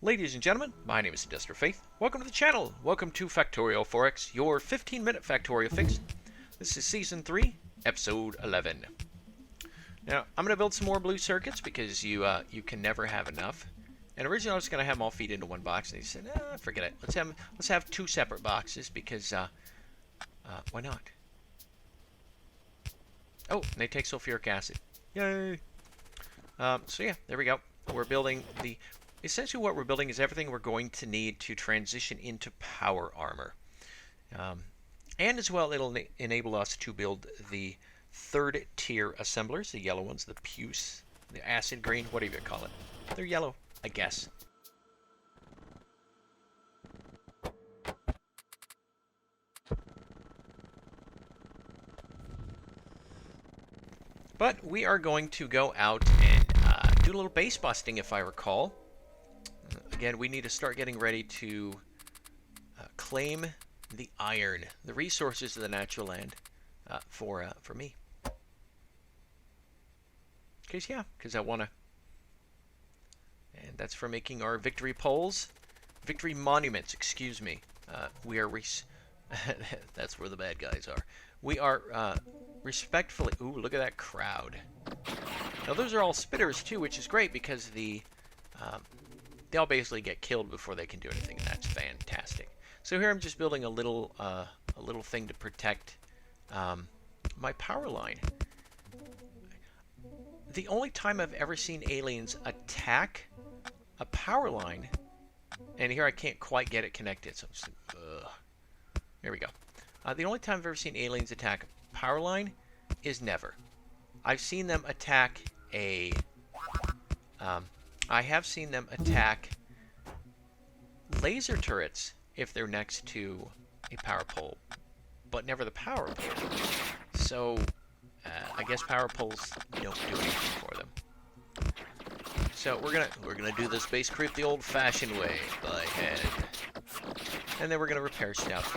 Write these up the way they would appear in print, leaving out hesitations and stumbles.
Ladies and gentlemen, my name is IndustrialFaith. Welcome to the channel. Welcome to Factorio Forex, your 15-minute Factorio fix. This is Season 3, Episode 11. Now, I'm going to build some more blue circuits because you can never have enough. And originally I was going to have them all feed into one box, and he said, forget it. Let's have two separate boxes because, why not? Oh, and they take sulfuric acid. Yay! So yeah, there we go. We're building essentially what we're building is everything we're going to need to transition into power armor. And as well, it'll enable us to build the third tier assemblers, the yellow ones, the puce, the acid green, whatever you call it. They're yellow, I guess. But we are going to go out and do a little base busting, if I recall. Again, we need to start getting ready to claim the iron, the resources of the natural land for me. Because I want to. And that's for making our victory poles. Victory monuments, excuse me. We are that's where the bad guys are. We are respectfully... Ooh, look at that crowd. Now, those are all spitters, too, which is great because they all basically get killed before they can do anything, and that's fantastic. So here I'm just building a little thing to protect my power line. The only time I've ever seen aliens attack a power line, and here I can't quite get it connected, so I'm just, there we go. The only time I've ever seen aliens attack a power line is never. I've seen them attack I have seen them attack laser turrets if they're next to a power pole, but never the power pole. So I guess power poles don't do anything for them. So we're gonna do this base creep the old-fashioned way by hand, and then we're gonna repair stuff.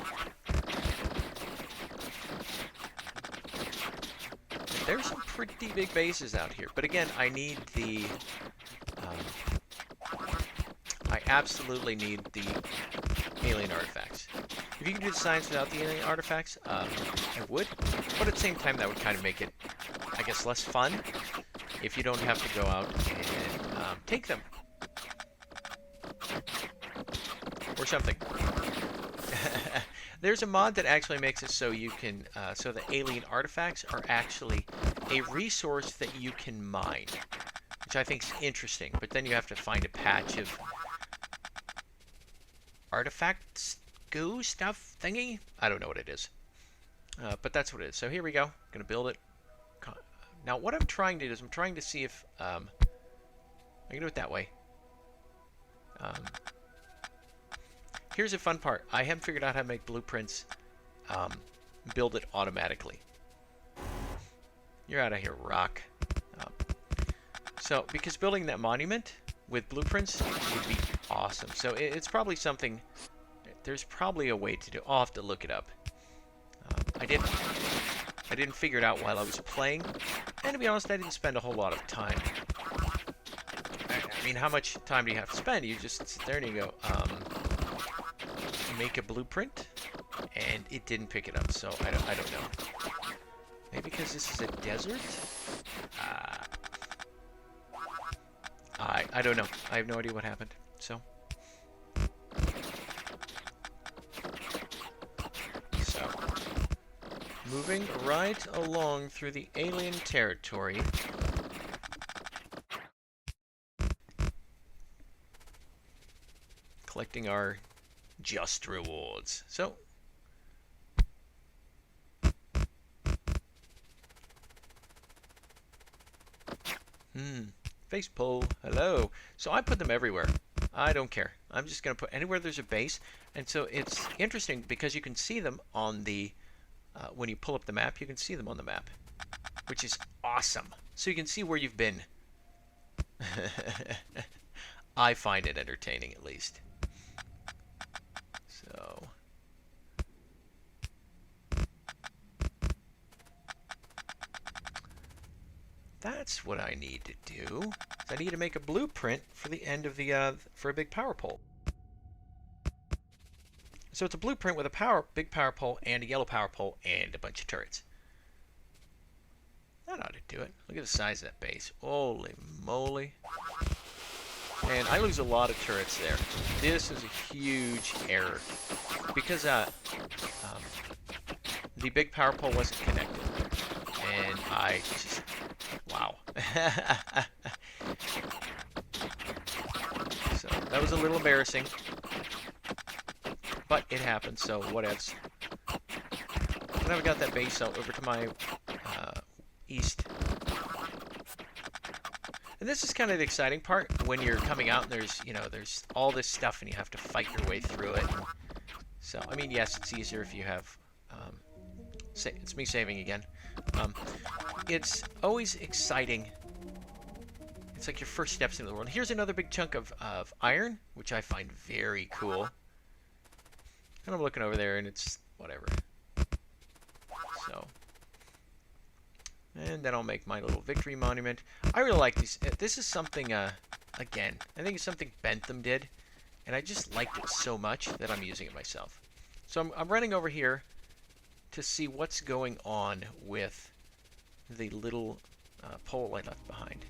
There's some pretty big bases out here, but again, I need the. I absolutely need the alien artifacts. If you can do the science without the alien artifacts, I would. But at the same time, that would kind of make it, I guess, less fun if you don't have to go out and take them. Or something. There's a mod that actually makes it so you can, so the alien artifacts are actually a resource that you can mine, which I think is interesting. But then you have to find a patch of artifacts, goo stuff thingy. I don't know what it is, but that's what it is. So here we go. Gonna build it. Now what I'm trying to do is I'm trying to see if I can do it that way. Here's a fun part. I haven't figured out how to make blueprints build it automatically. You're out of here, rock. So, because building that monument with blueprints would be awesome. So, it's probably something... There's probably a way to do... I'll have to look it up. I didn't figure it out while I was playing. And to be honest, I didn't spend a whole lot of time. I mean, how much time do you have to spend? You just sit there and you go, make a blueprint, and it didn't pick it up, so I don't know. Maybe because this is a desert? I don't know. I have no idea what happened, so. So, moving right along through the alien territory. Collecting our just rewards. So, face pull. Hello. So I put them everywhere. I don't care. I'm just going to put anywhere there's a base. And so it's interesting because you can see them on the, when you pull up the map, you can see them on the map, which is awesome. So you can see where you've been. I find it entertaining, at least. So, That's what I need to do. I need to make a blueprint for the end of the for a big power pole. So it's a blueprint with a big power pole and a yellow power pole and a bunch of turrets. That ought to do it. Look at the size of that base. Holy moly. And I lose a lot of turrets there. This is a huge error. Because the big power pole wasn't connected. And I just... Wow. So that was a little embarrassing. But it happened, so whatevs. Now we got that base out over to my east. And this is kind of the exciting part when you're coming out and there's, you know, there's all this stuff and you have to fight your way through it. So, I mean, yes, it's easier if you have, it's me saving again. It's always exciting. It's like your first steps into the world. Here's another big chunk of iron, which I find very cool. And I'm looking over there and it's whatever. So. And then I'll make my little victory monument. I really like these. This is something, again, I think it's something Bentham did. And I just liked it so much that I'm using it myself. So I'm running over here to see what's going on with the little pole I left behind.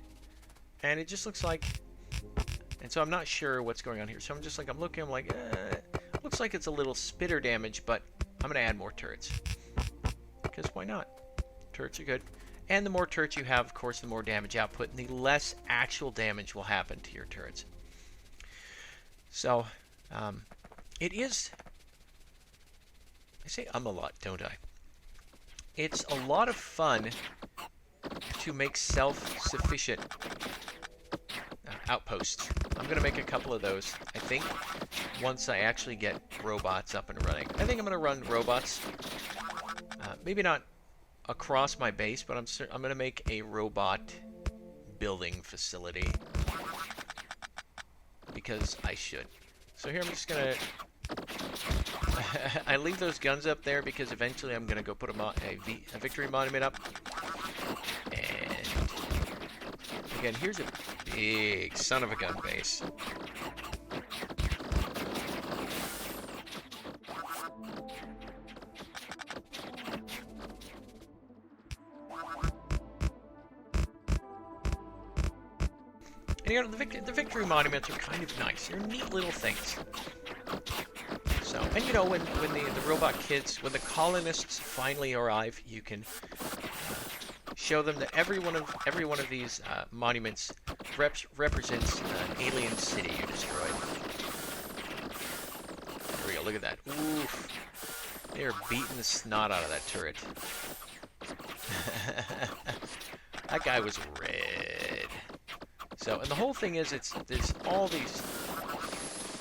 And it just looks like... And so I'm not sure what's going on here. So I'm just like, I'm looking, I'm like, looks like it's a little spitter damage, but I'm going to add more turrets. Because why not? Turrets are good. And the more turrets you have, of course, the more damage output, and the less actual damage will happen to your turrets. So, it is... I say a lot, don't I? It's a lot of fun to make self-sufficient outposts. I'm going to make a couple of those, I think, once I actually get robots up and running. I think I'm going to run robots. Maybe not across my base, but I'm going to make a robot building facility because I should. So here I'm just going to... I leave those guns up there because eventually I'm going to go put a victory monument up. And again, here's a big son of a gun base. And you know, the victory monuments are kind of nice. They're neat little things. So, and you know, when the robot kids, when the colonists finally arrive, you can show them that every one of these monuments represents an alien city you destroyed. There we go. Look at that. Oof. They are beating the snot out of that turret. That guy was red. So, and the whole thing is, there's all these.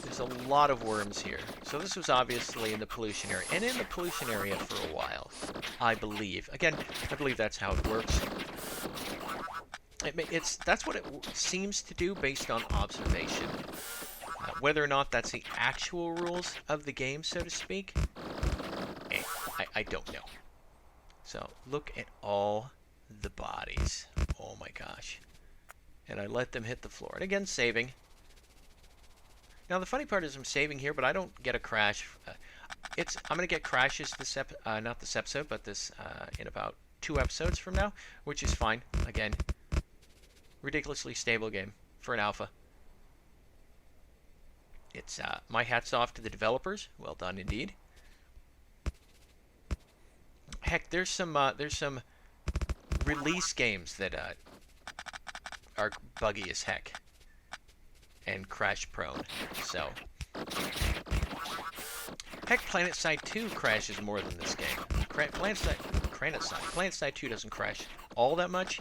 There's a lot of worms here. So this was obviously in the pollution area. And in the pollution area for a while, I believe. Again, I believe that's how it works. That's what it seems to do based on observation. Whether or not that's the actual rules of the game, so to speak, I don't know. So look at all the bodies. Oh my gosh. And I let them hit the floor. And again, saving. Now the funny part is I'm saving here, but I don't get a crash. I'm going to get crashes not this episode, but this in about 2 episodes from now, which is fine. Again, ridiculously stable game for an alpha. It's my hat's off to the developers. Well done indeed. Heck, there's some release games that are buggy as heck. And crash prone. So, heck, PlanetSide 2 crashes more than this game. PlanetSide 2 doesn't crash all that much.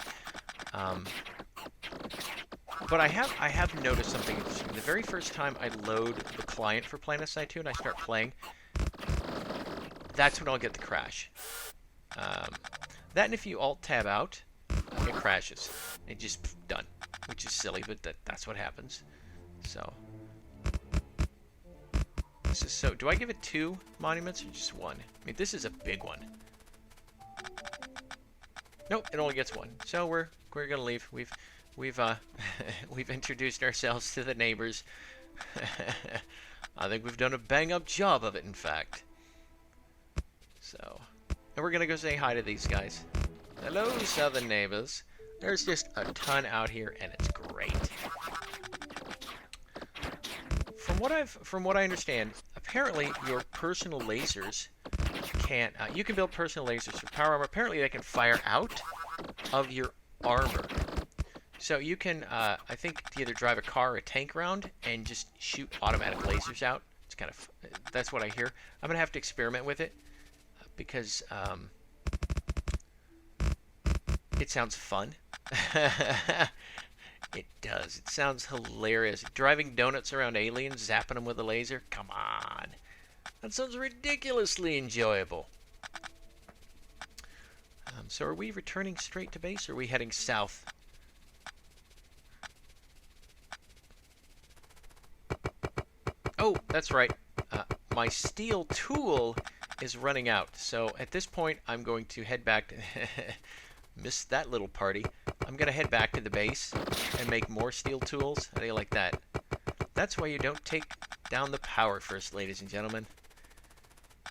But I have noticed something interesting. The very first time I load the client for PlanetSide 2 and I start playing, that's when I'll get the crash. That and if you Alt-Tab out, it crashes. It just done, which is silly, but that's what happens. So, this is so... Do I give it 2 monuments or just 1? I mean, this is a big one. Nope, it only gets 1. So we're We're gonna leave. We've we've introduced ourselves to the neighbors. I think we've done a bang-up job of it, in fact. So, and we're gonna go say hi to these guys. Hello, southern neighbors. There's just a ton out here, and it's great. From what I understand, apparently your personal lasers can't. You can build personal lasers for power armor. Apparently, they can fire out of your armor. So you can, I think, either drive a car or a tank around and just shoot automatic lasers out. It's kind of, that's what I hear. I'm gonna have to experiment with it because it sounds fun. It does. It sounds hilarious. Driving donuts around aliens, zapping them with a laser. Come on. That sounds ridiculously enjoyable. So are we returning straight to base, or are we heading south? Oh, that's right. My steel tool is running out. So at this point, I'm going to head back to... Missed that little party. I'm going to head back to the base and make more steel tools. How do you like that? That's why you don't take down the power first, ladies and gentlemen.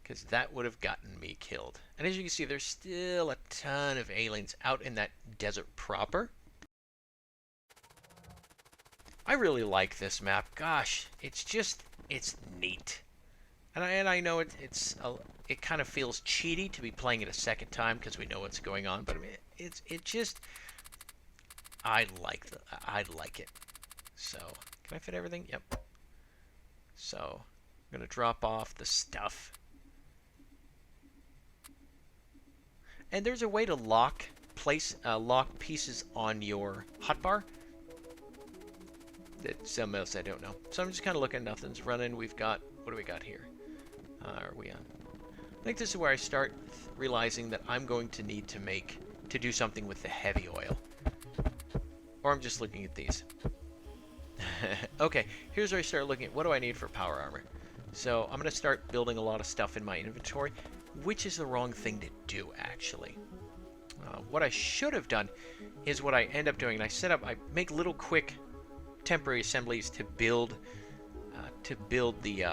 Because that would have gotten me killed. And as you can see, there's still a ton of aliens out in that desert proper. I really like this map. Gosh, it's just, it's neat. And I know it kind of feels cheaty to be playing it a second time because we know what's going on, but I mean, it just, I like it. So, can I fit everything? Yep. So, I'm gonna drop off the stuff. And there's a way to lock pieces on your hotbar. That's something else I don't know. So I'm just kind of looking. Nothing's running. We've got, what do we got here? Are we on? I think this is where I start realizing that I'm going to need to do something with the heavy oil. Or I'm just looking at these. Okay, here's where I start looking at what do I need for power armor. So I'm going to start building a lot of stuff in my inventory, which is the wrong thing to do, actually. What I should have done is what I end up doing. I make little quick temporary assemblies to build the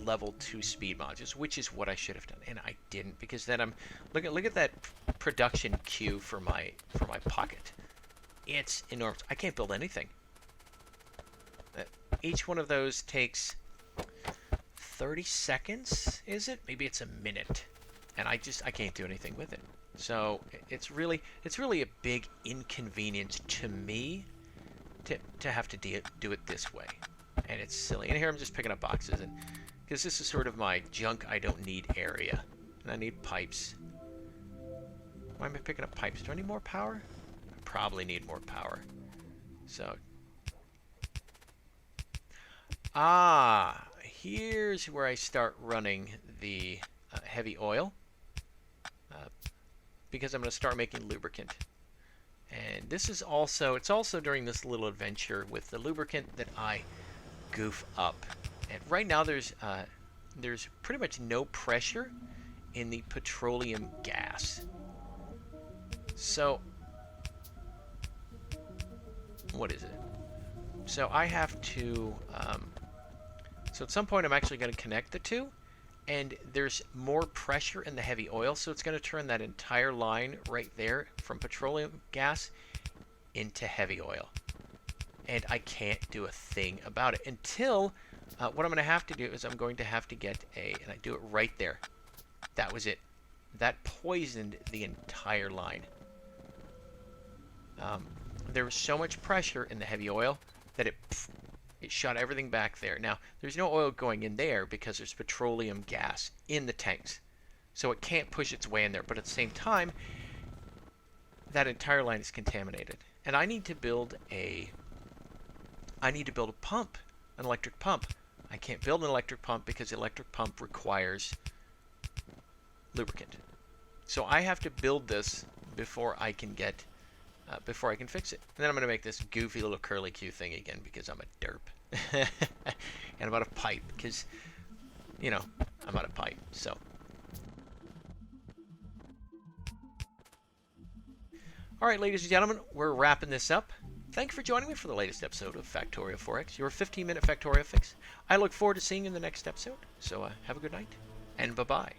level 2 speed modules, which is what I should have done, and I didn't, because then I'm look at that production queue for my pocket. It's enormous. I can't build anything. Each one of those takes 30 seconds, is it? Maybe it's a minute, and I can't do anything with it. So it's really a big inconvenience to me to have to do it this way, and it's silly. And here I'm just picking up boxes, and because this is sort of my junk I don't need area, and I need pipes. Why am I picking up pipes? Do I need more power? I probably need more power. So, here's where I start running the heavy oil, because I'm going to start making lubricant. And this is also, it's also during this little adventure with the lubricant that I goof up. And right now there's pretty much no pressure in the petroleum gas. So, what is it? So I have to, so at some point I'm actually going to connect the two, and there's more pressure in the heavy oil, so it's going to turn that entire line right there from petroleum gas into heavy oil. And I can't do a thing about it until, what I'm going to have to do is I'm going to have to get and I do it right there. That was it. That poisoned the entire line. There was so much pressure in the heavy oil that it shot everything back there. Now, there's no oil going in there because there's petroleum gas in the tanks. So it can't push its way in there. But at the same time, that entire line is contaminated. And I need to build a pump, an electric pump. I can't build an electric pump because the electric pump requires lubricant. So I have to build this before I can fix it. And then I'm going to make this goofy little curly Q thing again because I'm a derp. And I'm out of pipe because, you know, I'm out of pipe. So, All right, ladies and gentlemen, we're wrapping this up. Thank you for joining me for the latest episode of Factorio 4X, your 15-minute Factorio fix. I look forward to seeing you in the next episode. So have a good night, and bye-bye.